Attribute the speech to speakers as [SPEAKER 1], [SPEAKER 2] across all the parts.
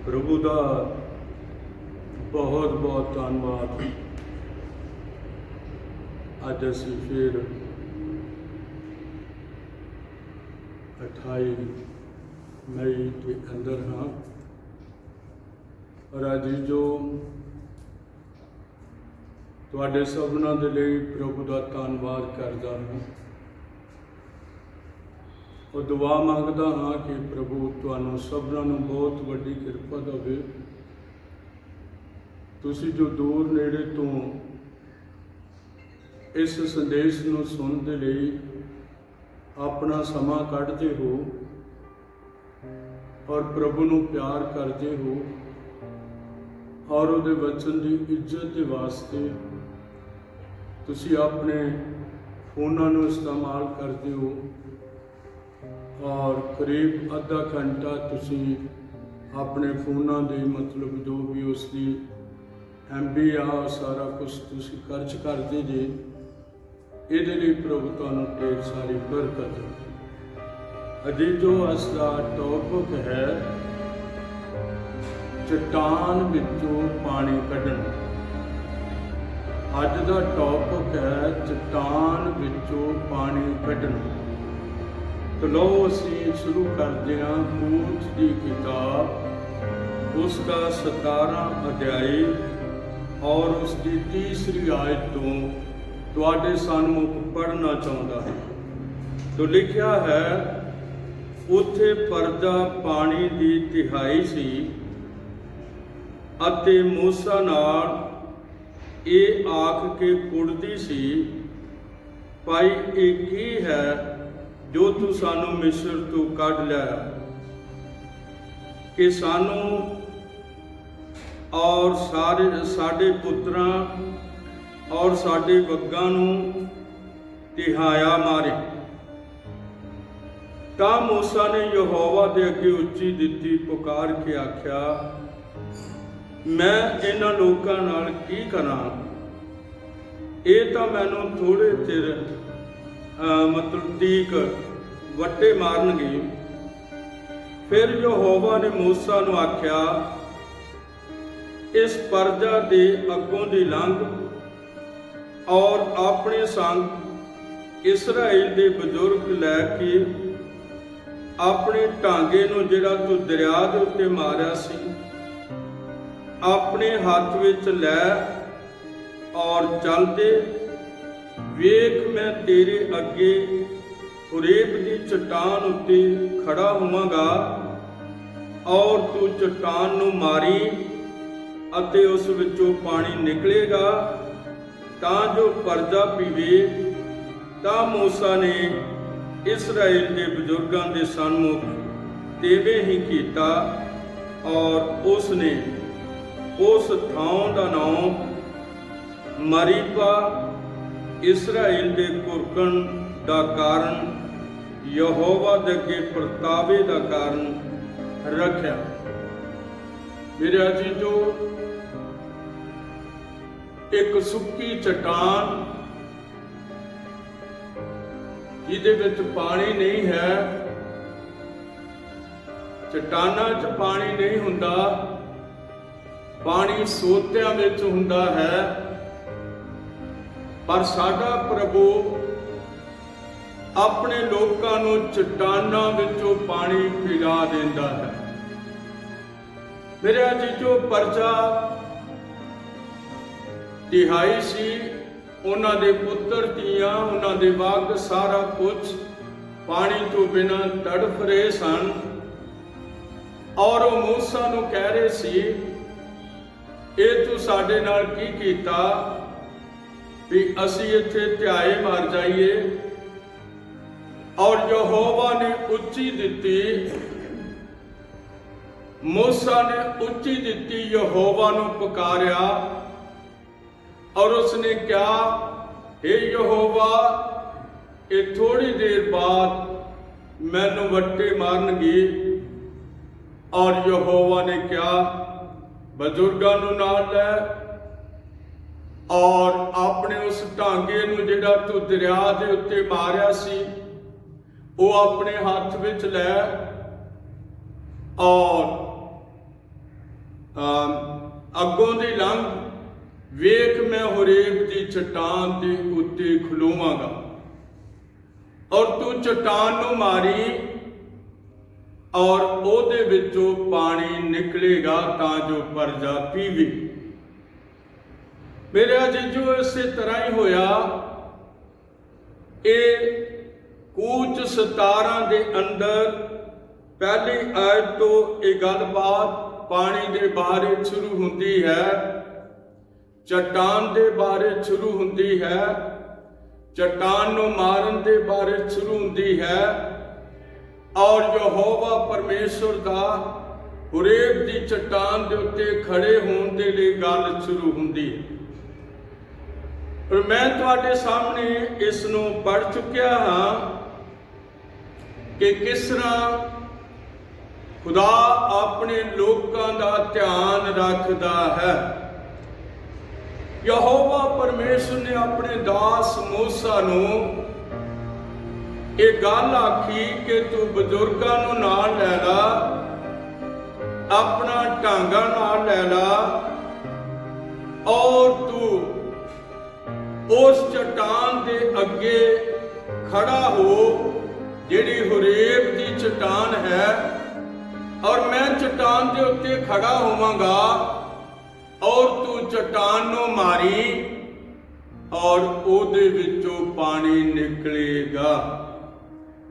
[SPEAKER 1] प्रभु का बहुत बहुत धन्यवाद। अज असी फिर 28 मई के अंदर हाँ और अज जो तुहाडे सबना दे लई प्रभु का धन्यवाद करदा हां और दुआ मंगदा हाँ कि प्रभु तुहानूं सबना नूं बहुत वड्डी किरपा देवे। तुसीं जो दूर नेड़े तो इस संदेश नूं सुनने लई अपना समा कढ़दे हो और प्रभु नूं प्यार करते हो और उहदे वचन की इज्जत के वास्ते तुसीं अपने फोनां नूं इस्तेमाल करते हो और करीब अद्धा घंटा तुसीं अपने फोनां दे मतलब जो भी उसकी MB आ सारा कुछ तुसीं खर्च करते जे। इहदे लई प्रभु तुहानूं ढेर सारी बरकत। अजे जो अज दा टॉपिक है चट्टान विचों पानी कढना। अज दा टॉपिक है चट्टान विचों पानी कढना। तो लो असीं शुरू करते हैं मूत की किताब उसका 17वां अध्याय और उसकी 3री आयत तो तुहाडे सन्मुख पढ़ना चाहता है। तो लिखा है उत्थे परदा पानी की तिहाई सी अते मूसा नाल ये आख के कुड़दी सी भाई ये की है जो तू सानू मिस्र तो कढ़ लिया कि सानू और साडे पुत्रां और साडे वग्गां नूं तिहाया मारे। तां मूसा ने यहोवा दे अगे उच्ची दित्ती पुकार के आख्या मैं इन्हां लोकां नाल की करां? ये तां मैनूं थोड़े चिर मतलब तीक वट्टे मारनगे। फिर यहोवा ने मूसा नूं आख्या इस परजा दे अगों दी लंघ और अपने संग इसराइल दे बजुर्ग लैके अपने टांगे नूं जिहड़ा तू दरिया दे उत्ते मारिया सी अपने हाथ विच लै और चलदे वेख मैं तेरे अगे हुरेब की चट्टान उत्ते खड़ा होवांगा और तू चट्टान नूं मारी अते उस विचों पानी निकलेगा तां जो परजा पीवे। तां मूसा ने इसराइल के बजुर्गों के सन्मुख तिवें ही कीता और उसने उस थां दा नाम मरीबा इसराइल के कुरकन का कारण यहोवा दे अगे परतावे का कारण रखा। मेरे अजीजो एक सुक्की चट्टान जिहदे विच पानी नहीं है। चट्टानां च पानी नहीं हुंदा, पानी सोतियां विच हुंदा है। पर साडा प्रभु अपने लोकां नूं चट्टानां विचों पानी पिला देंदा है। मेरे अजीजो परजा तिहाई सी उन्हां दे पुत्र धीआं उन्हां दे वग सारा कुछ पानी तो बिना तड़फ रहे सन और वो मूसा नूं कह रहे सी ये तू साडे नाल की कीता भी असी इत्थे ध्याए मार जाइए। और यहोवा ने उच्ची दित्ती मूसा ने उच्ची दित्ती यहोवा नूं पुकारिया और उसने क्या हे यहोवा ये थोड़ी देर बाद मैनू वट्टे मारनगे। और यहोवा ने क्या बजुर्गों नूं नाल लै और अपने उस ढांगे नूं जिहड़ा तू दरिया दे उत्ते मारिया सी वो अपने हाथ विच लै और अगों दी लंघ वेख मैं होरेब दी चट्टान दे उत्ते खलोवांगा और तू चट्टान नूं मारी और ओहदे विचों पानी निकलेगा तां जो प्रजा पीवे। मेरे अजीजो इसे तरह ही होया। ये कूच 17 दे अंदर पहली आयत तो ये गलबात पानी दे बारे शुरू होंदी है, चट्टान दे बारे शुरू होंदी है, चट्टान नूं मारन दे बारे शुरू होंदी है और यहोवा परमेश्वर दा होरेब दी चट्टान दे उत्ते खड़े होण दे लई गल शुरू होंदी है। और मैं तुहाडे सामने इस नूं पढ़ चुकिया हाँ कि किस तरह खुदा अपने लोकां दा ध्यान रखदा है। यहोवा परमेश्वर ने अपने दास मूसा नूं एक गल आखी कि तू बजुर्गां नूं नाल लै ला, अपना ढांगा नाल लै ला और तू उस चट्टान दे अगे खड़ा हो जिहड़ी होरेब दी चट्टान है और मैं चट्टान दे उत्ते खड़ा होवांगा और तू चट्टान नूं मारी और ओहदे विचों पानी निकलेगा।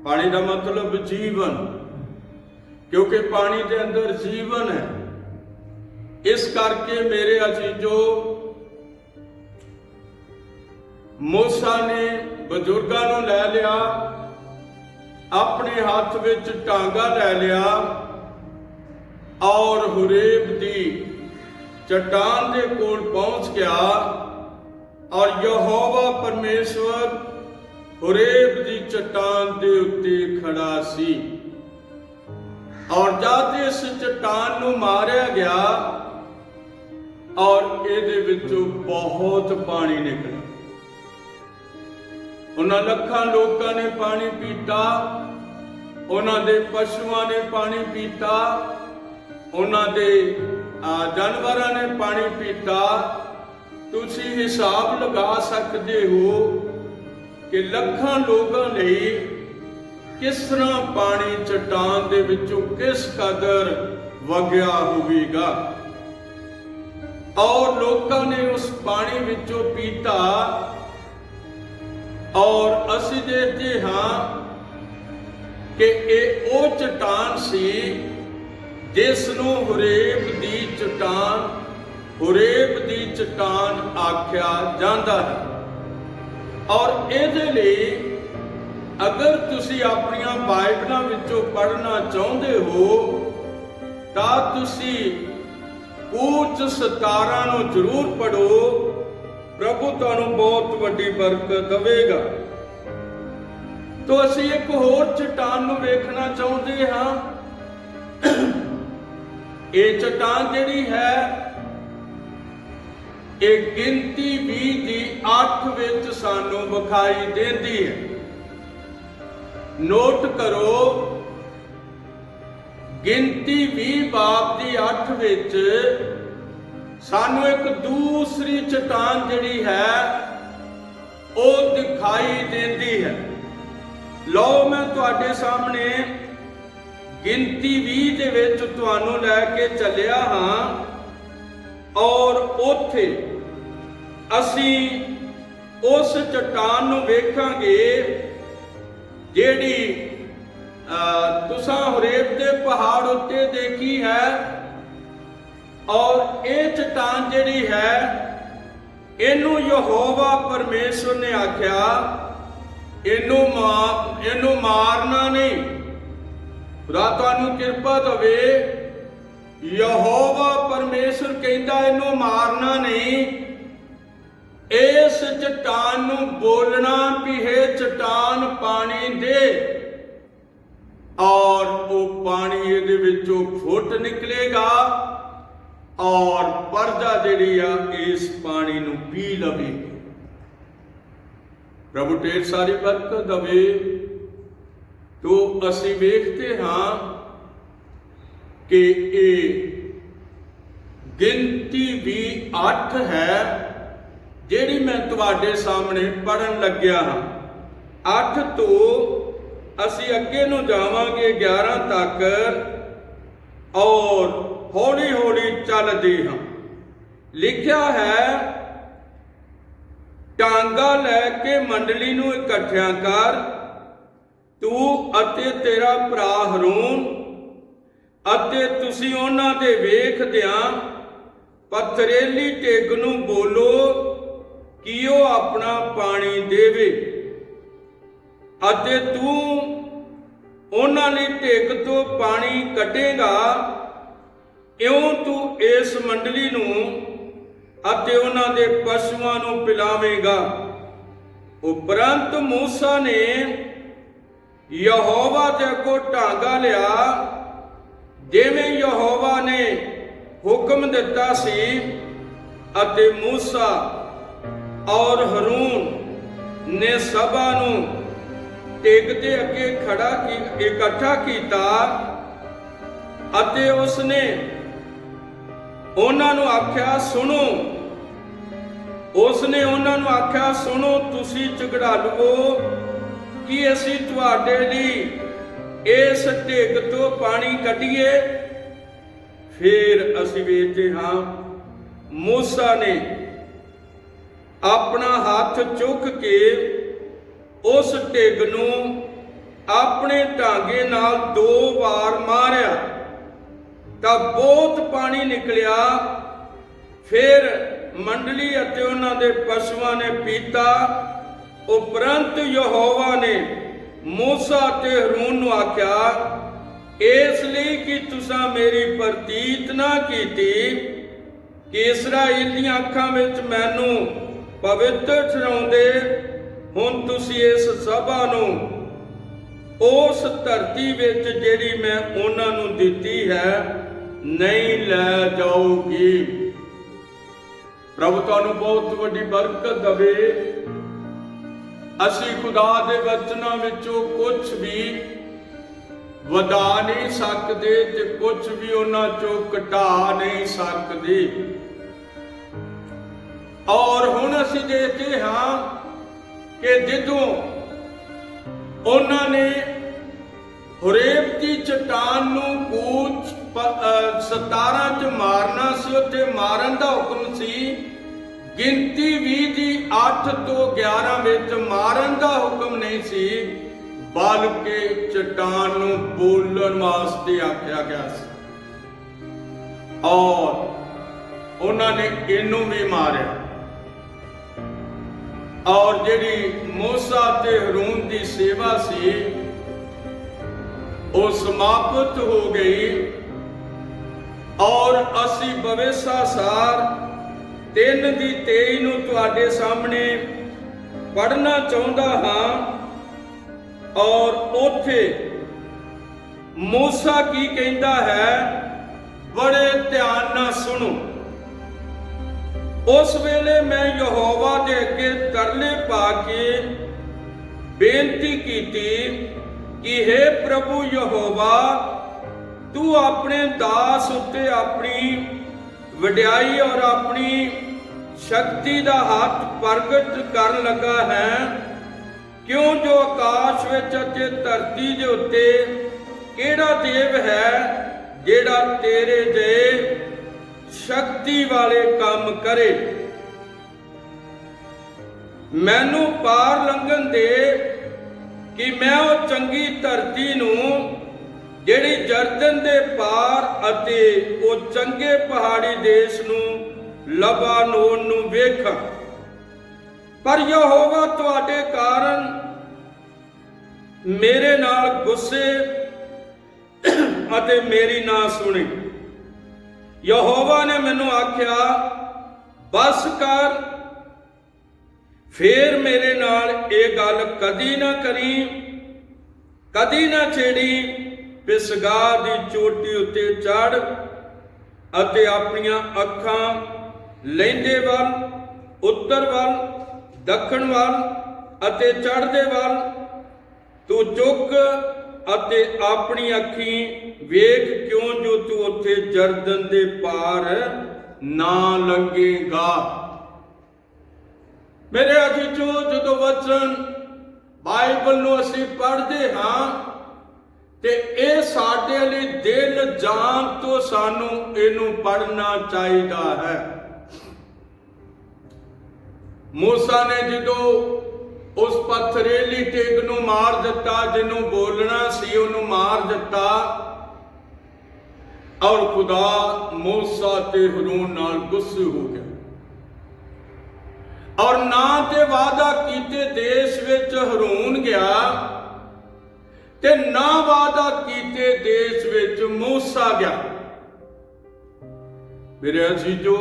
[SPEAKER 1] पानी का मतलब जीवन, क्योंकि पानी के अंदर जीवन है। इस करके मेरे अजीजो मूसा ने बजुर्गां नूं लै लिया, अपने हाथ विच टांगा लै लिया और होरेब दी चट्टान दे कोल पहुंच गया और यहोवा परमेश्वर होरेब दी चट्टान दे उत्ते खड़ा सी। और जद इस चट्टान नूं मारिया गया और इहदे विचों बहुत पानी निकला। उन्हां लखां लोकां ने पानी पीता, उन्हां दे पशुआं ने पानी पीता, उन्हां दे जानवरां ने पानी पीता। तुसीं हिसाब लगा सकते हो कि लखां लोकां लई किस तरह पानी चट्टान दे विचों किस कदर वगिया होवेगा। और लोकां ने उस पानी विचों पीता और असीं देखते हाँ कि ये वो चट्टान सी जिस नूं होरेब दी चट्टान, होरेब दी चट्टान आख्या जांदा है। और इहदे लई अगर तुसी अपनियां बाइबलां विचों पढ़ना चाहुंदे हो तां तुसी कूच 17 नूं जरूर पढ़ो। प्रभु तुहानूं बहुत वड्डी बरकत देवेगा। तो असीं एक होर चट्टान नूं वेखना चाहुंदे हां। ये चट्टान जिहड़ी है एक गिनती 20 दी 8 विच सानूं विखाई देंदी है। नोट करो, गिनती 20 बाब दी 8 विच सानूं एक दूसरी चट्टान जिहड़ी है वो दिखाई देंदी है। लो मैं तुहाडे सामने गिनती 20 दे विच तुहानूं लै के चलिया हां और उत्थे असीं उस चट्टान नूं वेखांगे जिहड़ी तुसां होरेब दे पहाड़ उत्ते देखी है। और ये चट्टान जिहड़ी है इनू यहोवा परमेश्वर ने आख्या इनू मारना नहीं। खुदा तुहानूं किरपा देवे। यहोवा परमेश्वर कहंदा इनू मारना नहीं। इस चट्टान नूं बोलना भी है चट्टान पानी दे और वो पानी इहदे विचों फुट निकलेगा और प्रजा जिहड़ी आ इस पानी नूं पी लवेगी। प्रभु ढेर सारी बरकत देवे। तो असीं वेखते हाँ कि ये गिनती भी 8 है जिहड़ी मैं तुहाडे सामने पढ़न लग्या हाँ। 8 तो असी अगे नूं जावांगे 11 तक और हौली हौली चलदे हाँ। लिखिया है, टांगा लैके मंडली नूं इकट्ठिया कर, तू अते तेरा भरा हरून अते तुसी उन्हां दे वेखदियां पथरेली ढिग नूं बोलो कि वो अपना पानी देवे, अते तू उन्हां लई ढिग तो पानी कढेगा। इउं तू इस मंडली नूं अते उन्हां दे पशुआं नूं पिलावेगा। उपरंत मूसा ने यहोवा दे अगों ढांगा लिया, जिवें यहोवा ने हुक्म दिता सी, अते मूसा और हरून ने सभा नूं ढिग दे अगे इकट्ठा कीता, अते उसने उन्हां नूं आख्या, सुनो। उसने उन्हां नूं आख्या, सुनो तुसी झगड़ालुओ कि असीं तुहाडे लई इस ढिग तो पानी कढीए। फिर असीं वेखदे हां मूसा ने अपना हाथ चुक के उस ढिग नूं अपने ढांगे नाल 2 वार मारिया तां बहुत पानी निकलिया। फिर मंडली अते उन्हां दे पशुआं ने पीता। उपरंत यहोवा ने मूसा ते हरून नूं आख्या, इसलिए कि तुसां मेरी प्रतीत ना कीती कि इसराइलियां अखां विच मैनूं पवित्र ठहराउंदे, हुण तुसीं इस सभा नूं उस धरती विच जिहड़ी मैं उन्हां नूं दित्ती है नहीं लै जाओगी। प्रभु तुहानूं बहुत वड्डी बरकत देवे। असी खुदा दे वचनां विचों कुछ भी वधा नहीं सकदे ते कुछ भी उन्हां चों घटा नहीं सकदे। और हुण असी देखते हां कि जदों उन्हां ने हुरेब दी चट्टान नूं कूच 17 च मारना सी, उत्थे मारन दा हुक्म सी। गिनती 20 दी 8 तो 11 विच मारन दा हुक्म नहीं सी, बल्कि चट्टान नूं बोलण वास्ते आख्या गया सी। और उन्होंने इनू भी मारिया। और जिहड़ी मूसा ते हरून दी सेवा सी वो समाप्त हो गई। और असी भविष्य सार 3:23 नूं तुहाडे सामने पढ़ना चाहुंदा हां। और उथे मूसा की कहंदा है, बड़े ध्यान नाल सुनो। उस वेले मैं यहोवा दे अगे तरले पा के बेनती कीती कि हे प्रभु यहोवा, तू अपने दास उत्ते अपनी वड्याई और अपनी शक्ति दा हाथ प्रगट कर लगा है। क्यों जो आकाश विच अते धरती दे उत्ते किहड़ा देव है जिहड़ा तेरे दे शक्ति वाले काम करे। मैनू पार लंघन दे कि मैं वो चंगी धरती नूं जिहड़ी जरदन दे पार अते वो चंगे पहाड़ी देश नूं लबानोन नूं वेखां। पर यहोवा तुहाडे कारण मेरे नाल गुस्से अते मेरी ना सुनी। यहोवा ने मैनू आख्या, बस कर, फिर मेरे नाल ये गल कदी ना करी, कदी ना छेड़ी। पिसगा दी चोटी उत्ते चढ़ अते अपनियां अखां लैंदे वल, उत्तर वल, दक्षिण वल अते चढ़दे वल तू चुक ਅਤੇ ਆਪਣੀ ਅੱਖੀਂ ਵੇਖ ਕਿਉਂ ਜੋ ਤੂੰ ਉੱਥੇ ਜਰਦਨ ਦੇ ਪਾਰ ਨਾ ਲੰਘੇਗਾ। ਮੇਰੇ ਅਖੀਚੋ ਜਦੋਂ ਵਚਨ ਬਾਈਬਲ ਨੂੰ ਅਸੀਂ ਪੜ੍ਹਦੇ ਹਾਂ ਤੇ ਇਹ ਸਾਡੇ ਲਈ ਦਿਲ ਜਾਨ ਤੋਂ ਸਾਨੂੰ ਇਹਨੂੰ ਪੜ੍ਹਨਾ ਚਾਹੀਦਾ ਹੈ। ਮੂਸਾ ਨੇ ਜਦੋਂ ਉਸ ਪਥਰੀਲੀ ਟੇਕ ਨੂੰ ਮਾਰ ਦਿੱਤਾ, ਜਿਹਨੂੰ ਬੋਲਣਾ ਸੀ ਉਹਨੂੰ ਮਾਰ ਦਿੱਤਾ, ਔਰ ਖੁਦਾ ਮੂਸਾ ਤੇ ਹरून ਨਾਲ ਗੁੱਸੇ ਹੋ ਗਿਆ ਔਰ ਨਾ ਤੇ ਵਾਅਦਾ ਕੀਤੇ ਦੇਸ਼ ਵਿੱਚ ਹरून ਗਿਆ ਤੇ ਨਾ ਵਾਅਦਾ ਕੀਤੇ ਦੇਸ਼ ਵਿੱਚ ਮੂਸਾ ਗਿਆ। ਮੇਰੇ ਅਜ਼ੀਜ਼ੋ,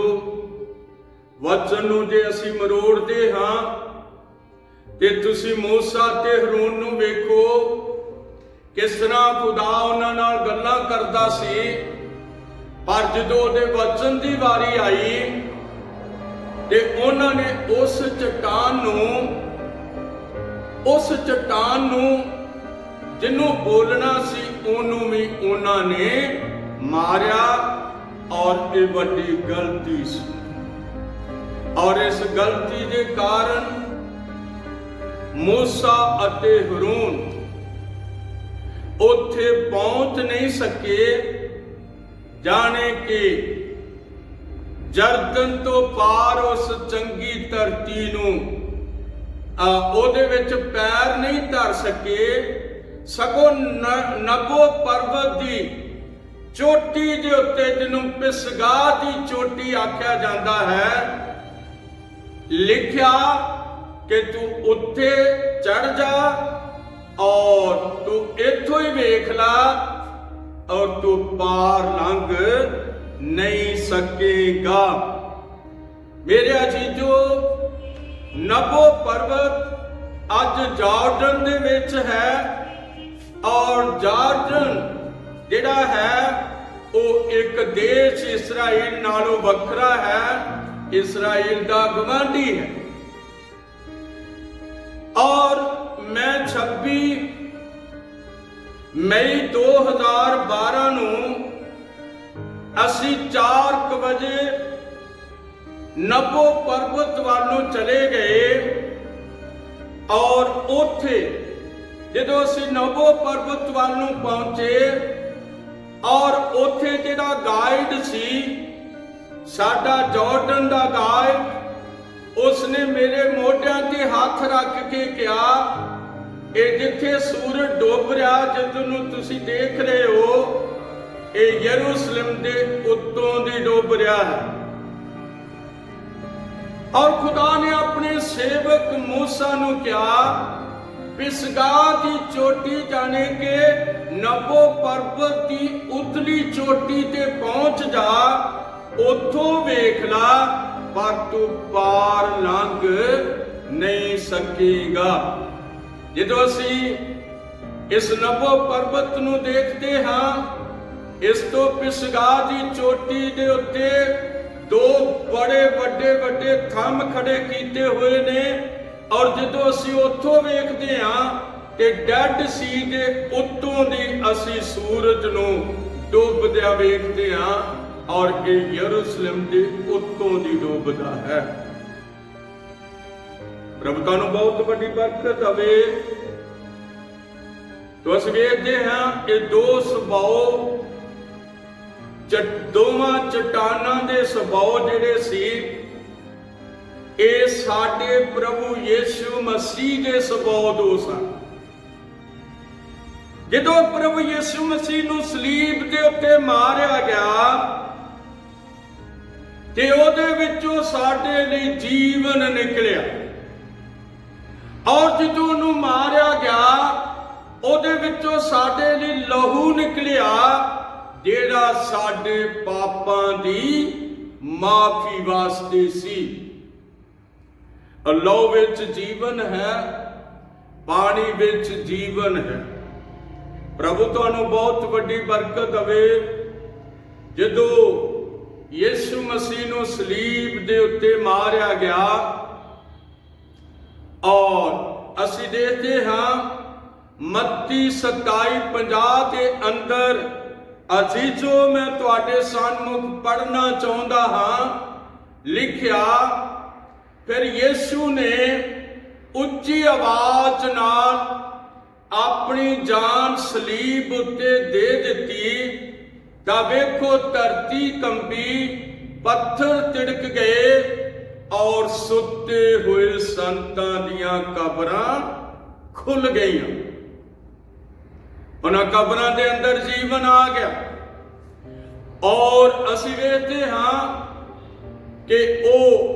[SPEAKER 1] ਵਚਨ ਨੂੰ ਜੇ ਅਸੀਂ ਮਰੋੜਦੇ ਹਾਂ ਤੇ ਤੁਸੀਂ ਮੂਸਾ ਤੇ ਹरून ਨੂੰ ਵੇਖੋ, ਕਿਸ ਤਰ੍ਹਾਂ ਖੁਦਾ ਉਹਨਾਂ ਨਾਲ ਗੱਲਾਂ ਕਰਦਾ ਸੀ, ਪਰ ਜਦੋਂ ਉਹਦੇ ਵਚਨ ਦੀ ਵਾਰੀ ਆਈ ਤੇ ਉਹਨਾਂ ਨੇ ਉਸ ਚਟਾਨ ਨੂੰ ਜਿਹਨੂੰ ਬੋਲਣਾ ਸੀ ਉਹਨੂੰ ਵੀ ਉਹਨਾਂ ਨੇ ਮਾਰਿਆ, ਔਰ ਇਹ ਵੱਡੀ ਗਲਤੀ ਸੀ। ਔਰ ਇਸ ਗਲਤੀ ਦੇ ਕਾਰਨ ਮੂਸਾ ਅਤੇ ਹरून ਉੱਥੇ ਪਹੁੰਚ ਨਹੀਂ ਸਕੇ, ਜਾਣੇ ਕਿ ਜਰਦਨ ਤੋਂ ਪਾਰ ਉਸ ਚੰਗੀ ਧਰਤੀ ਨੂੰ ਉਹਦੇ ਵਿੱਚ ਪੈਰ ਨਹੀਂ ਧਰ ਸਕੇ, ਸਗੋਂ ਨਬੋ ਪਰਬਤ ਦੀ ਚੋਟੀ ਦੇ ਉੱਤੇ, ਜਿਹਨੂੰ ਪਿਸਗਾ ਦੀ ਚੋਟੀ ਆਖਿਆ ਜਾਂਦਾ ਹੈ, ਲਿਖਿਆ ਕਿ ਤੂੰ ਉੱਥੇ ਚੜ ਜਾ ਔਰ ਤੂੰ ਇੱਥੋਂ ਹੀ ਵੇਖ ਲਾ ਔਰ ਤੂੰ ਪਾਰ ਲੰਘ ਨਹੀਂ ਸਕੇਗਾ। ਮੇਰੇ ਅਜ਼ੀਜ਼ੋ, ਨਬੋ ਪਰਬਤ ਅੱਜ ਜਾਰਡਨ ਦੇ ਵਿੱਚ ਹੈ, ਔਰ ਜਾਰਡਨ ਜਿਹੜਾ ਹੈ ਉਹ ਇੱਕ ਦੇਸ਼ ਇਸਰਾਈਲ ਨਾਲੋਂ ਵੱਖਰਾ ਹੈ, ਇਸਰਾਈਲ ਦਾ ਗਵਾਂਢੀ ਹੈ। ਔਰ ਮੈਂ 26 ਮਈ 2012 ਨੂੰ ਅਸੀਂ 4 ਵਜੇ ਨਬੋ ਪਰਬਤ ਵੱਲ ਨੂੰ ਚਲੇ ਗਏ, ਔਰ ਉੱਥੇ ਜਦੋਂ ਅਸੀਂ ਨਬੋ ਪਰਬਤ ਵੱਲ ਨੂੰ ਪਹੁੰਚੇ, ਔਰ ਉੱਥੇ ਜਿਹੜਾ ਗਾਈਡ ਸੀ ਸਾਡਾ, ਜਾਰਡਨ ਦਾ ਗਾਈਡ, ਉਸਨੇ ਮੇਰੇ ਮੋਢਿਆਂ ਤੇ ਹੱਥ ਰੱਖ ਕੇ ਕਿਹਾ, ਇਹ ਜਿੱਥੇ ਸੂਰਜ ਡੁੱਬ ਰਿਹਾ, ਜਿਹਨੂੰ ਤੁਸੀਂ ਦੇਖ ਰਹੇ ਹੋ, ਇਹ ਯਰੂਸ਼ਲਮ ਦੇ ਉੱਤੋਂ ਦੀ ਡੁੱਬ ਰਿਹਾ ਹੈ। ਔਰ ਖੁਦਾ ਨੇ ਆਪਣੇ ਸੇਵਕ ਮੂਸਾ ਨੂੰ ਕਿਹਾ, ਪਿਸਗਾ ਦੀ ਚੋਟੀ ਜਾਣੇ ਕਿ ਨਬੋ ਪਰਬਤ ਦੀ ਉਤਲੀ ਚੋਟੀ ਤੇ ਪਹੁੰਚ ਜਾ, ਉੱਥੋਂ ਵੇਖ ਲਾ, ਪਰ ਤੂੰ ਪਾਰ ਲੰਘ ਨਹੀਂ ਸਕੇਗਾ। ਜਦੋਂ ਅਸੀਂ ਇਸ ਨਬੋ ਪਰਬਤ ਨੂੰ ਦੇਖਦੇ ਹਾਂ, ਇਸ ਤੋਂ ਪਿਸਗਾ ਦੀ ਚੋਟੀ ਦੇ ਉੱਤੇ 2 ਬੜੇ ਵੱਡੇ ਥੰਮ ਖੜੇ ਕੀਤੇ ਹੋਏ ਨੇ, ਔਰ ਜਦੋਂ ਅਸੀਂ ਉੱਥੋਂ ਵੇਖਦੇ ਹਾਂ ਤੇ ਡੈਡ ਸੀ ਦੇ ਉੱਤੋਂ ਦੀ ਅਸੀਂ ਸੂਰਜ ਨੂੰ ਡੁੱਬਦਿਆਂ ਵੇਖਦੇ ਹਾਂ, ਔਰ ਇਹ ਯਰੂਸ਼ਲਮ ਦੇ ਉੱਤੋਂ ਦੀ ਡੁੱਬਦਾ ਹੈ। ਪ੍ਰਭੂ ਤੁਹਾਨੂੰ ਬਹੁਤ ਵੱਡੀ ਬਰਕਤ ਦੇਵੇ। ਤੋ ਅਸੀਂ ਵੇਖਦੇ ਹਾਂ ਕਿ 2 ਸੁਭਾਅ, ਦੋਵਾਂ ਚਟਾਨਾਂ ਦੇ ਸੁਭਾਅ ਜਿਹੜੇ ਸੀ, ਇਹ ਸਾਡੇ ਪ੍ਰਭੂ ਯਿਸੂ ਮਸੀਹ ਦੇ ਸੁਭਾਅ 2 ਸਨ। ਜਦੋਂ ਪ੍ਰਭੂ ਯਿਸੂ ਮਸੀਹ ਨੂੰ ਸਲੀਬ ਦੇ ਉੱਤੇ ਮਾਰਿਆ ਗਿਆ ਤੇ ਉਹਦੇ ਵਿੱਚੋਂ ਸਾਡੇ ਲਈ ਜੀਵਨ ਨਿਕਲਿਆ, ਔਰ ਜਦੋਂ ਉਹਨੂੰ ਮਾਰਿਆ ਗਿਆ ਉਹਦੇ ਵਿੱਚੋਂ ਸਾਡੇ ਲਈ ਲਹੂ ਨਿਕਲਿਆ, ਜਿਹੜਾ ਸਾਡੇ ਪਾਪਾਂ ਦੀ ਮਾਫੀ ਵਾਸਤੇ ਸੀ। ਲਹੂ ਵਿੱਚ ਜੀਵਨ ਹੈ, ਪਾਣੀ ਵਿੱਚ ਜੀਵਨ ਹੈ। ਪ੍ਰਭੂ ਤੁਹਾਨੂੰ ਬਹੁਤ ਵੱਡੀ ਬਰਕਤ ਦੇਵੇ। ਜਦੋਂ ਯਿਸੂ ਮਸੀਹ ਨੂੰ ਸਲੀਬ ਦੇ ਉੱਤੇ ਮਾਰਿਆ ਗਿਆ, ਔਰ ਅਸੀਂ ਦੇਖਦੇ ਹਾਂ मत्ती 27:50 ਦੇ ਅੰਦਰ ਅਜ਼ੀਜ਼ੋ ਮੈਂ ਤੁਹਾਡੇ ਸਨਮੁਖ ਪੜ੍ਹਨਾ ਚਾਹੁੰਦਾ ਹਾਂ, ਲਿਖਿਆ, ਫਿਰ ਯੀਸ਼ੂ ਨੇ ਉੱਚੀ ਆਵਾਜ਼ ਨਾਲ ਆਪਣੀ ਜਾਨ ਸਲੀਬ ਉੱਤੇ ਦੇ ਦਿੱਤੀ ਤਾਂ ਵੇਖੋ ਧਰਤੀ ਕੰਬੀ, ਪੱਥਰ ਤਿੜਕ ਗਏ ਔਰ ਸੁੱਤੇ ਹੋਏ ਸੰਤਾਂ ਦੀਆਂ ਕਬਰਾਂ ਖੁੱਲ ਗਈਆਂ। ਉਹਨਾਂ ਕਬਰਾਂ ਦੇ ਅੰਦਰ ਜੀਵਨ ਆ ਗਿਆ। ਔਰ ਅਸੀਂ ਵੇਖਦੇ ਹਾਂ ਕਿ ਉਹ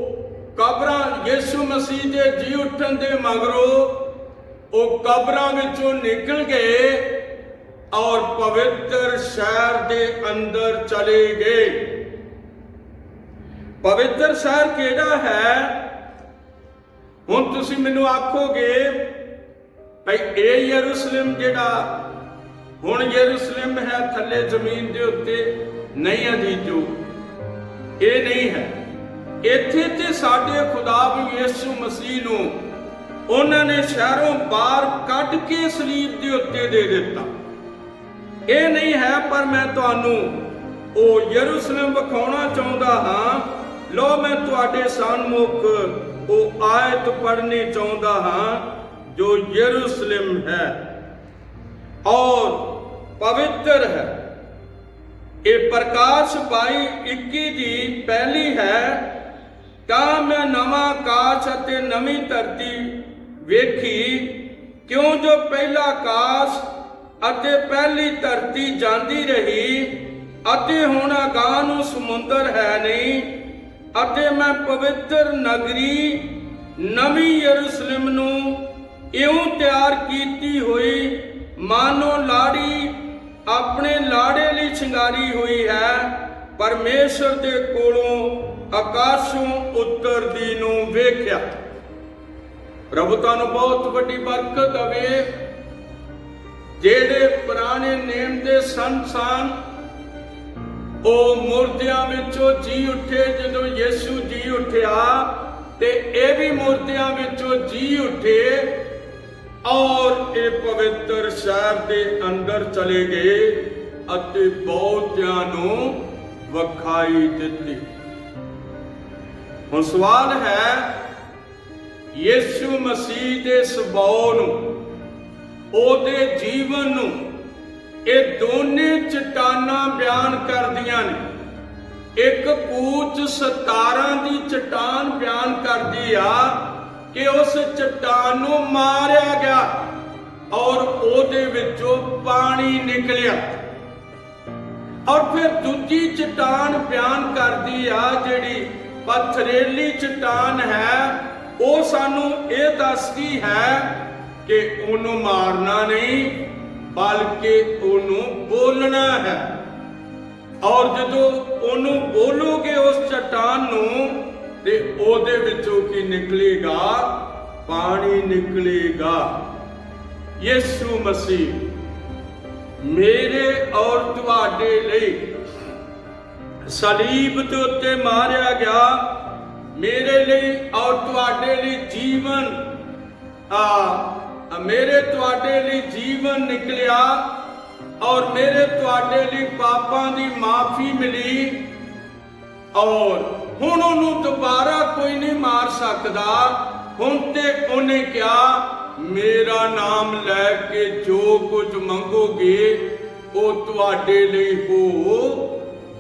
[SPEAKER 1] ਕਬਰਾਂ ਯਿਸੂ ਮਸੀਹ ਦੇ ਜੀ ਉੱਠਣ ਦੇ ਮਗਰੋਂ ਉਹ ਕਬਰਾਂ ਵਿੱਚੋਂ ਨਿਕਲ ਗਏ ਔਰ ਪਵਿੱਤਰ ਸ਼ਹਿਰ ਦੇ ਅੰਦਰ ਚਲੇ ਗਏ। ਪਵਿੱਤਰ ਸ਼ਹਿਰ ਕਿਹੜਾ ਹੈ? ਹੁਣ ਤੁਸੀਂ ਮੈਨੂੰ ਆਖੋਗੇ ਭਈ ਇਹ ਯਰੂਸ਼ਲਮ ਜਿਹੜਾ ਹੁਣ ਯਰੂਸ਼ਲਮ ਹੈ ਥੱਲੇ ਜ਼ਮੀਨ ਦੇ ਉੱਤੇ, ਨਹੀਂ ਅਜੀਜ਼ੋ, ਇਹ ਨਹੀਂ ਹੈ। ਇੱਥੇ ਤੇ ਸਾਡੇ ਖੁਦਾ ਵੀ ਯਿਸੂ ਮਸੀਹ ਨੂੰ ਉਹਨਾਂ ਨੇ ਸ਼ਹਿਰੋਂ ਬਾਹਰ ਕੱਢ ਕੇ ਸਲੀਬ ਦੇ ਉੱਤੇ ਦੇ ਦਿੱਤਾ। ਇਹ ਨਹੀਂ ਹੈ, ਪਰ ਮੈਂ ਤੁਹਾਨੂੰ ਉਹ ਯਰੂਸ਼ਲਮ ਵਿਖਾਉਣਾ ਚਾਹੁੰਦਾ ਹਾਂ। ਲੋ ਮੈਂ ਤੁਹਾਡੇ ਸਨਮੁਖ ਉਹ ਆਇਤ ਪੜ੍ਹਨੀ ਚਾਹੁੰਦਾ ਹਾਂ ਜੋ ਯਰੂਸ਼ਲਮ ਹੈ ਔਰ ਪਵਿੱਤਰ ਹੈ। ਇਹ ਪ੍ਰਕਾਸ਼ 22:21 ਦੀ ਪਹਿਲੀ ਹੈ। ਤਾਂ ਮੈਂ ਨਵਾਂ ਆਕਾਸ਼ ਅਤੇ ਨਵੀਂ ਧਰਤੀ ਵੇਖੀ, ਕਿਉਂ ਜੋ ਪਹਿਲਾ ਆਕਾਸ਼ ਅਤੇ ਪਹਿਲੀ ਧਰਤੀ ਜਾਂਦੀ ਰਹੀ ਅਤੇ ਹੁਣ ਅਗਾਂਹ ਨੂੰ ਸਮੁੰਦਰ ਹੈ ਨਹੀਂ। ਅਤੇ ਮੈਂ ਪਵਿੱਤਰ ਨਗਰੀ ਨਵੀਂ ਯਰੂਸ਼ਲਮ ਨੂੰ ਇਉਂ ਤਿਆਰ ਕੀਤੀ ਹੋਈ ਮਾਨੋ ਲਾੜੀ ਆਪਣੇ ਲਾੜੇ ਲਈ ਸ਼ਿੰਗਾਰੀ ਹੋਈ ਹੈ, ਪਰਮੇਸ਼ਰ ਦੇ ਕੋਲੋਂ ਆਕਾਸ਼ੋਂ ਉਤਰਦੀ ਨੂੰ ਵੇਖਿਆ। ਪ੍ਰਭੂ ਤੁਹਾਨੂੰ ਬਹੁਤ ਵੱਡੀ ਬਰਕਤ ਦੇਵੇ। ਜਿਹੜੇ ਪੁਰਾਣੇ ਨੇਮ ਦੇ ਸੰਤ ਸਨ ਉਹ ਮੁਰਦਿਆਂ ਵਿੱਚੋਂ ਜੀ ਉੱਠੇ। ਜਦੋਂ ਯਿਸੂ ਜੀ ਉੱਠਿਆ ਤੇ ਇਹ ਵੀ ਮੁਰਦਿਆਂ ਵਿੱਚੋਂ ਜੀ ਉੱਠੇ ਔਰ ਇਹ ਪਵਿੱਤਰ ਸ਼ਹਿਰ ਦੇ ਅੰਦਰ ਚਲੇ ਗਏ ਅਤੇ ਬਹੁਤਿਆਂ ਨੂੰ ਵਿਖਾਈ ਦਿੱਤੀ। ਹੁਣ ਸਵਾਲ ਹੈ, ਯਿਸੂ ਮਸੀਹ ਦੇ ਸੁਭਾਅ ਨੂੰ, ਉਹਦੇ ਜੀਵਨ ਨੂੰ ਇਹ ਦੋਨੇ ਚਟਾਨਾਂ ਬਿਆਨ ਕਰਦੀਆਂ ਨੇ। ਇੱਕ ਕੂਚ 17 ਦੀ ਚਟਾਨ ਬਿਆਨ ਕਰਦੀ ਆ ਕਿ ਉਸ ਚਟਾਨ ਨੂੰ ਮਾਰਿਆ ਗਿਆ ਔਰ ਉਹਦੇ ਵਿੱਚੋਂ ਪਾਣੀ ਨਿਕਲਿਆ। ਔਰ ਫਿਰ ਦੂਜੀ ਚਟਾਨ ਬਿਆਨ ਕਰਦੀ ਆ ਜਿਹੜੀ ਪਥਰੇਲੀ ਚਟਾਨ ਹੈ, ਉਹ ਸਾਨੂੰ ਇਹ ਦੱਸਦੀ ਹੈ ਕਿ ਉਹਨੂੰ ਮਾਰਨਾ ਨਹੀਂ ਬਲਕਿ ਉਹਨੂੰ ਬੋਲਣਾ ਹੈ। ਔਰ ਜਦੋਂ ਉਹਨੂੰ ਬੋਲੋਗੇ ਉਸ ਚਟਾਨ ਨੂੰ ਤੇ ਉਹਦੇ ਵਿੱਚੋਂ ਕੀ ਨਿਕਲੇਗਾ? ਪਾਣੀ ਨਿਕਲੇਗਾ। ਯਿਸੂ ਮਸੀਹ ਮੇਰੇ ਔਰ ਤੁਹਾਡੇ ਲਈ ਸਲੀਬ ਦੇ ਉੱਤੇ ਮਾਰਿਆ ਗਿਆ, ਮੇਰੇ ਲਈ ਔਰ ਤੁਹਾਡੇ ਲਈ ਜੀਵਨ ਮੇਰੇ ਤੁਹਾਡੇ ਲਈ ਜੀਵਨ ਨਿਕਲਿਆ ਔਰ ਮੇਰੇ ਤੁਹਾਡੇ ਲਈ ਪਾਪਾਂ ਦੀ ਮਾਫੀ ਮਿਲੀ। ਔਰ ਹੁਣ ਉਹਨੂੰ ਦੁਬਾਰਾ ਕੋਈ ਨਹੀਂ ਮਾਰ ਸਕਦਾ। ਹੁਣ ਤੇ ਉਹਨੇ ਕਿਹਾ, ਮੇਰਾ ਨਾਮ ਲੈ ਕੇ ਜੋ ਕੁਝ ਮੰਗੋਗੇ ਉਹ ਤੁਹਾਡੇ ਲਈ ਹੋ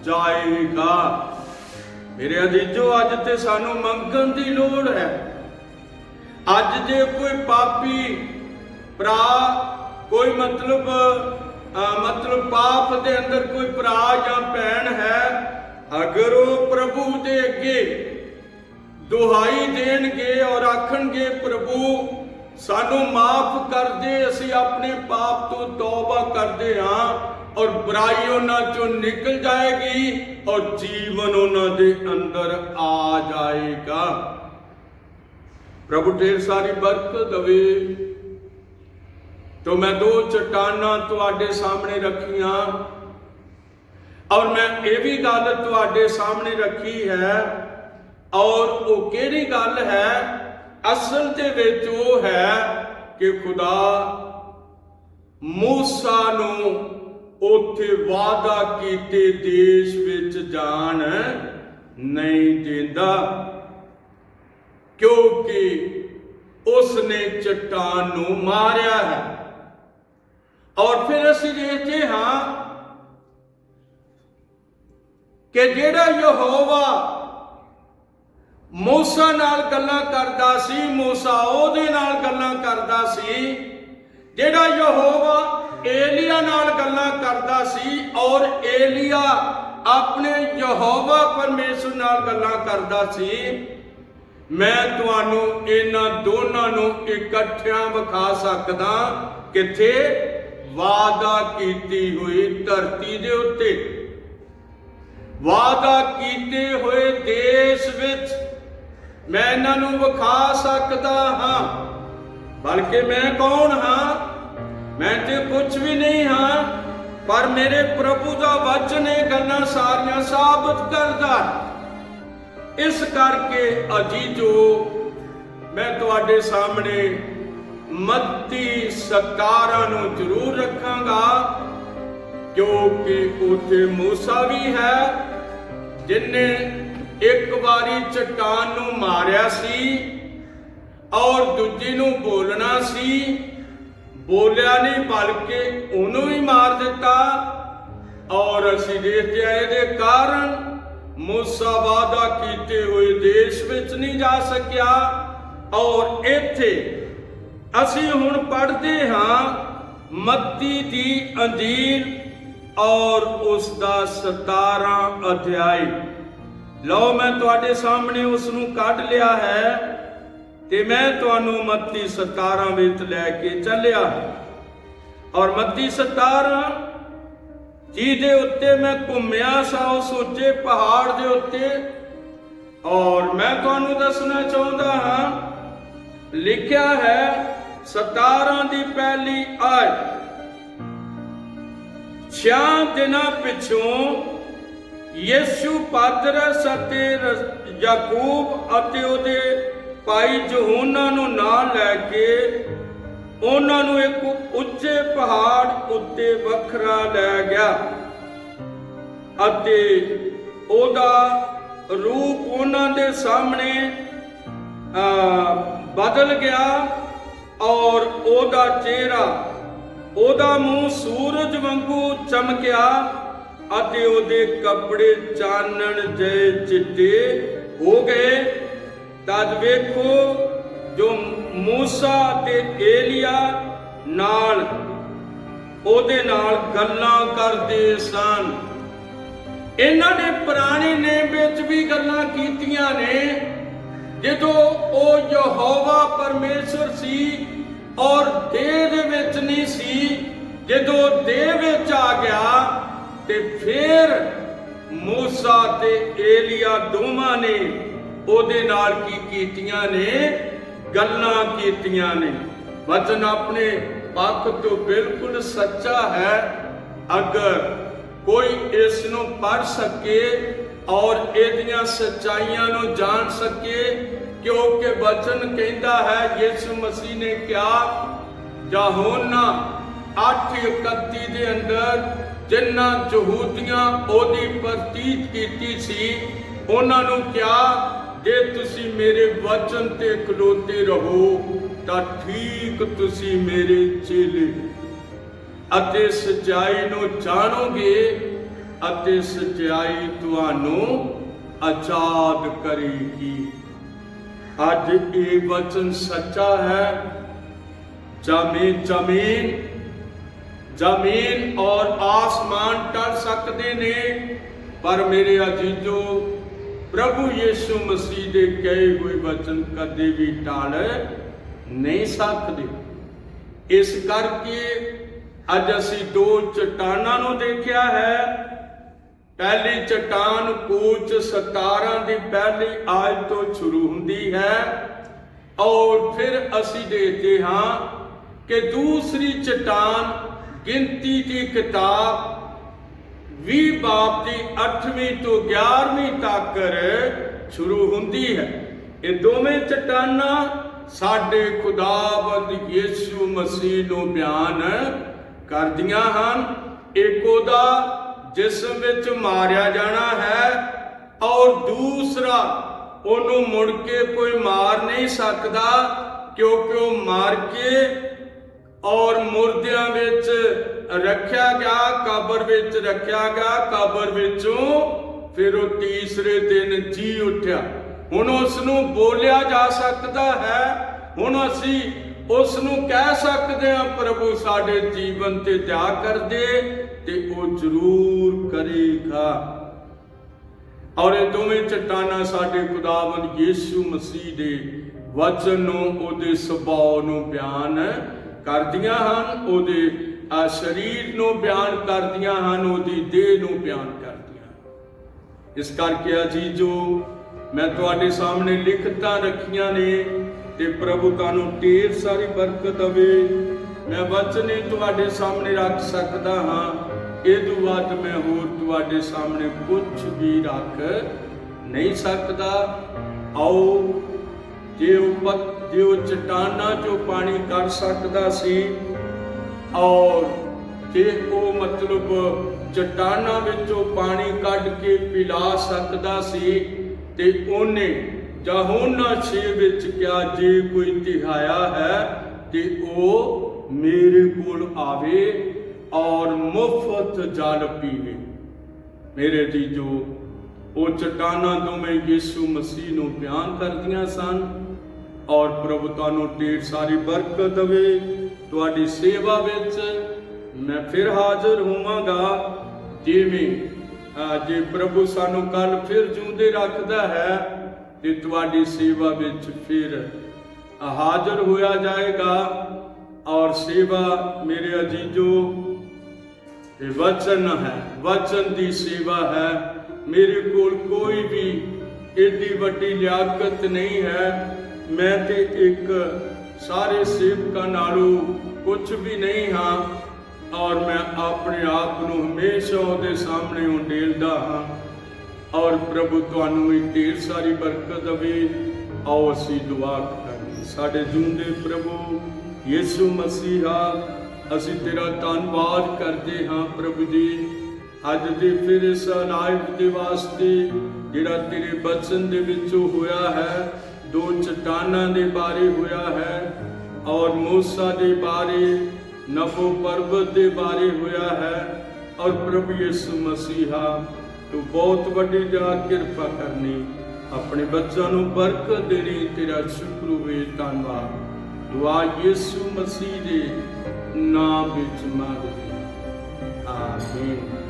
[SPEAKER 1] ਜਾਏਗਾ। ਮੇਰੇ ਅਜ਼ੀਜ਼ੋ, ਅੱਜ ਤੇ ਸਾਨੂੰ ਮੰਗਣ ਦੀ ਲੋੜ ਹੈ। ਅੱਜ ਜੇ ਕੋਈ ਪਾਪੀ ਭਰਾ, ਕੋਈ ਮਤਲਬ ਪਾਪ ਦੇ ਅੰਦਰ ਕੋਈ ਭਰਾ ਜਾਂ ਭੈਣ ਹੈ, ਅਗਰ ਉਹ ਪ੍ਰਭੂ ਦੇ ਅੱਗੇ ਦੁਹਾਈ ਦੇਣਗੇ ਔਰ ਆਖਣਗੇ, ਪ੍ਰਭੂ ਸਾਨੂੰ ਮਾਫ ਕਰ ਦੇ, ਅਸੀਂ ਆਪਣੇ ਪਾਪ ਤੋਂ ਤੌਬਾ ਕਰਦੇ ਹਾਂ, ਔਰ ਬੁਰਾਈ ਉਹਨਾਂ ਚੋਂ ਨਿਕਲ ਜਾਏਗੀ ਔਰ ਜੀਵਨ ਉਹਨਾਂ ਦੇ ਅੰਦਰ ਆ ਜਾਏਗਾ। ਪ੍ਰਭੂ ਢੇਰ ਸਾਰੀ ਬਰਕਤ ਦੇਵੇ। तो मैं दो चट्टाना तुहाडे सामने रखियां और मैं ये भी गल तुहाडे सामने रखी है। और वो केड़ी गल है? असल दे विच वो है कि खुदा मूसा नूं उत्थे वादा कीते देश विच जाण नहीं देंदा, क्योंकि उसने चट्टान नूं मारिया है। और फिर असीं देखते हाँ कि जिहड़ा यहोवा मूसा नाल गल्लां करदा सी, मूसा ओहदे नाल गल्लां करदा सी, जिहड़ा यहोवा एलिया नाल गल्लां करदा सी और एलिया अपने यहोवा परमेश्वर नाल गल्लां करदा सी, मैं तुहानूं इन्हां दोनां नूं इकट्ठियां विखा सकदा किथे? वादा कीती हुई धरती दे उत्ते, वादा कीते हुए देश विच मैं इन्हां नूं विखा सकदा हां। बल्कि मैं कौन हां? मैं ते कुछ भी नहीं हां, पर मेरे प्रभु दा वचन ये गल्लां सारियां साबित करदा। इस करके अजीजो मैं तुहाडे सामने मत्ती 17 नूं जरूर रखांगा, क्योंकि उत्थे मूसा भी है जिन्ने एक बारी चट्टान नूं मारिया सी और दूजी नूं बोलना सी, बोलिया नहीं बल्कि उन्हों ही मार दिता। और असीं देखते हैं इहदे कारण मूसा वादा कीते हुए देश विच नहीं जा सकिया। और इत्थे असीं हुण पढ़दे हां मत्ती दी अंजील और उसका 17 अध्याय। लो मैं तुहाडे सामने उसनूं कढ लिया है ते मैं तुहानूं मत्ती 17 विच लैके चलिया। और मत्ती 17 जिहदे उत्ते मैं घुम्मिया सा उस उच्चे पहाड़ दे उत्ते, और मैं तुहानूं दसना चाहुंदा हां, लिखिया है 17 दी पहली आयत, 6 दिनां पिछों यीशु पतरस अते याकूब अते उहदे भाई यूहन्ना नूं नाल लैके उन्हां नूं एक उच्चे पहाड़ उत्ते वखरा लै गया अते ओहदा रूप उन्हां दे सामने बदल गया और ओहदा चेहरा, ओहदा मुंह सूरज वांगू चमकिया अते ओहदे कपड़े चानण जे चिट्टे हो गए। तद वेखो जो मूसा ते एलिया नाल ओहदे नाल गल्लां करदे सन। इन्हां ने पुराने नेम विच भी गल्लां कीतियां ने, जदों ओ यहोवा परमेश्वर सी और देह दे विच नहीं सी, जदों देह विच आ गया ते फिर मूसा ते एलिया दोवां ने ओहदे नाल की कीतियां ने? गल्लां कीतियां ने। वचन अपने पक्ष तो बिल्कुल सच्चा है। अगर कोई इस नूं पढ़ सके और इहदियां सच्चाइयां नूं जान सके, क्योंकि वचन कहता है यीशु मसीह ने क्या यूहन्ना 8:31 दे अंदर जिन्हां यहूदियां ओहदी प्रतीत कीती सी उन्हां नूं क्या, जे तुसी मेरे वचन ते खलोते रहो तां ठीक तुसी मेरे चेले अते सच्चाई नूं जानोगे अते सच्चाई तुहानूं आजाद करेगी। अज ये वचन सच्चा है। जमीन और आसमान टल सकते ने, पर मेरे अजीजों प्रभु यीशु मसीह दे कहे हुए वचन कदे भी टल नहीं सकते। इस करके अज असीं 2 चट्टानां नूं देखिया है। पहली चट्टान कूच 17 की पहली आयत तो शुरू हुंदी है और फिर असीं देखते हाँ कि दूसरी चट्टान गिनती की किताब 20 बाब की 8वीं तो 11वीं तक शुरू हुंदी है। ये दोवें चट्टानां साडे खुदावंद यीशु मसीह नूं बयान ਕਰਦੀਆਂ ਹਨ। ਇੱਕ ਉਹਦਾ ਜਿਸਮ ਵਿੱਚ ਮਾਰਿਆ ਜਾਣਾ ਹੈ, ਔਰ ਦੂਸਰਾ ਉਹਨੂੰ ਮੁੜ ਕੇ ਕੋਈ ਮਾਰ ਨਹੀਂ ਸਕਦਾ, ਕਿਉਂਕਿ ਉਹ ਮਾਰ ਕੇ ਔਰ ਮੁਰਦਿਆਂ ਵਿੱਚ ਰੱਖਿਆ ਗਿਆ, ਕਬਰ ਵਿੱਚ ਰੱਖਿਆ ਗਿਆ। ਕਬਰ ਵਿੱਚੋਂ ਫਿਰ ਉਹ ਤੀਸਰੇ ਦਿਨ ਜੀ ਉੱਠਿਆ। ਹੁਣ ਉਸ ਨੂੰ ਬੋਲਿਆ ਜਾ ਸਕਦਾ ਹੈ। ਹੁਣ ਅਸੀਂ ਉਸ ਨੂੰ ਕਹਿ ਸਕਦੇ ਹਾਂ, ਪ੍ਰਭੂ ਸਾਡੇ ਜੀਵਨ ਤੇ ਦਇਆ ਕਰ ਦੇ, ਤੇ ਉਹ ਜ਼ਰੂਰ ਕਰੇਗਾ। ਔਰ ਇਹ ਦੋਵੇਂ ਚਟਾਨਾਂ ਸਾਡੇ ਖੁਦਾਵੰਦ ਯਿਸੂ ਮਸੀਹ ਦੇ ਵਚਨ ਨੂੰ, ਉਹਦੇ ਸੁਭਾਅ ਨੂੰ ਬਿਆਨ ਕਰਦੀਆਂ ਹਨ, ਉਹਦੇ ਸਰੀਰ ਨੂੰ ਬਿਆਨ ਕਰਦੀਆਂ ਹਨ, ਉਹਦੀ ਦੇਹ ਨੂੰ ਬਿਆਨ ਕਰਦੀਆਂ ਹਨ। ਇਸ ਕਰਕੇ ਅਜੀਜ਼ੋ, ਮੈਂ ਤੁਹਾਡੇ ਸਾਹਮਣੇ ਲਿਖਤਾਂ ਰੱਖੀਆਂ ਨੇ, ਤੇ ਪ੍ਰਭੂ ਤੁਹਾਨੂੰ ਢੇਰ ਸਾਰੀ ਬਰਕਤ ਦੇਵੇ। ਮੈਂ ਵਚਨ ਹੀ ਤੁਹਾਡੇ ਸਾਹਮਣੇ ਰੱਖ ਸਕਦਾ ਹਾਂ, ਇਹ ਤੋਂ ਵੱਧ ਮੈਂ ਹੋਰ ਤੁਹਾਡੇ ਸਾਹਮਣੇ ਕੁਝ ਵੀ ਰੱਖ ਨਹੀਂ ਸਕਦਾ। ਆਓ, ਜੇ ਉਹ ਚਟਾਨਾਂ ਚੋਂ ਪਾਣੀ ਕੱਢ ਸਕਦਾ ਸੀ, ਔਰ ਜੇ ਉਹ ਮਤਲਬ ਚਟਾਨਾਂ ਵਿੱਚੋਂ ਪਾਣੀ ਕੱਢ ਕੇ ਪਿਲਾ ਸਕਦਾ ਸੀ, ਤੇ ਉਹਨੇ ਯਹੋਨਾ 6 ਵਿੱਚ ਕਿਹਾ, ਜੇ ਕੋਈ ਤਿਹਾਇਆ ਹੈ ਤੇ ਉਹ ਮੇਰੇ ਕੋਲ ਆਵੇ ਔਰ ਮੁਫਤ ਜਲ ਪੀਵੇ। ਮੇਰੇ ਜੀਜੋ, ਉਹ ਚਟਾਨਾਂ ਦੋਵੇਂ ਯਿਸੂ ਮਸੀਹ ਨੂੰ ਬਿਆਨ ਕਰਦੀਆਂ ਸਨ। ਔਰ ਪ੍ਰਭੂ ਤੁਹਾਨੂੰ ਢੇਰ ਸਾਰੀ ਬਰਕਤ ਦੇਵੇ। ਤੁਹਾਡੀ ਸੇਵਾ ਵਿੱਚ ਮੈਂ ਫਿਰ ਹਾਜ਼ਰ ਹੋਵਾਂਗਾ। ਜਿਵੇਂ ਜੇ ਪ੍ਰਭੂ ਸਾਨੂੰ ਕੱਲ ਫਿਰ ਜਿਉਂਦੇ ਰੱਖਦਾ ਹੈ, ਤੇ ਤੁਹਾਡੀ ਸੇਵਾ ਵਿੱਚ ਫਿਰ ਹਾਜ਼ਰ ਹੋਇਆ ਜਾਏਗਾ। ਔਰ ਸੇਵਾ ਮੇਰੇ ਅਜੀਜ਼ੋ, ਇਹ ਵਚਨ ਹੈ, ਵਚਨ ਦੀ ਸੇਵਾ ਹੈ। ਮੇਰੇ ਕੋਲ ਕੋਈ ਵੀ ਏਡੀ ਵੱਡੀ ਲਿਆਕਤ ਨਹੀਂ ਹੈ। ਮੈਂ ਤੇ ਇੱਕ ਸਾਰੇ ਸੇਵਕਾਂ ਨਾਲੋਂ ਕੁਝ ਵੀ ਨਹੀਂ ਹਾਂ, ਔਰ ਮੈਂ ਆਪਣੇ ਆਪ ਨੂੰ ਹਮੇਸ਼ਾ ਉਹਦੇ ਸਾਹਮਣੇ ਉਡੇਲਦਾ ਹਾਂ। ਔਰ ਪ੍ਰਭੂ ਤੁਹਾਨੂੰ ਵੀ ਢੇਰ ਸਾਰੀ ਬਰਕਤ ਦੇਵੇ। ਆਓ ਅਸੀਂ ਦੁਆ ਕਰਾਂਗੇ। ਸਾਡੇ ਜਿਉਂਦੇ ਪ੍ਰਭੂ ਯਿਸੂ ਮਸੀਹਾ, ਅਸੀਂ ਤੇਰਾ ਧੰਨਵਾਦ ਕਰਦੇ ਹਾਂ ਪ੍ਰਭੂ ਜੀ, ਅੱਜ ਦੇ ਫਿਰ ਇਸ ਲਾਈਵ ਦੇ ਵਾਸਤੇ ਜਿਹੜਾ ਤੇਰੇ ਬਚਨ ਦੇ ਵਿੱਚੋਂ ਹੋਇਆ ਹੈ। ਦੋ ਚਟਾਨਾਂ ਦੇ ਬਾਰੇ ਹੋਇਆ ਹੈ, ਔਰ ਮੂਸਾ ਦੇ ਬਾਰੇ, ਨਬੋ ਪਰਬਤ ਦੇ ਬਾਰੇ ਹੋਇਆ ਹੈ। ਔਰ ਪ੍ਰਭੂ ਯਿਸੂ ਮਸੀਹਾ, ਤੂੰ ਬਹੁਤ ਵੱਡੀ ਜਾ ਕਿਰਪਾ ਕਰਨੀ, ਆਪਣੇ ਬੱਚਿਆਂ ਨੂੰ ਬਰਕਤ ਦੇਣੀ। ਤੇਰਾ ਸ਼ੁਕਰ ਹੋਵੇ, ਧੰਨਵਾਦ। ਦੁਆ ਯਿਸੂ ਮਸੀਹ ਦੇ ਨਾਮ ਵਿੱਚ ਮੰਗਦੇ, ਆਮੀਨ।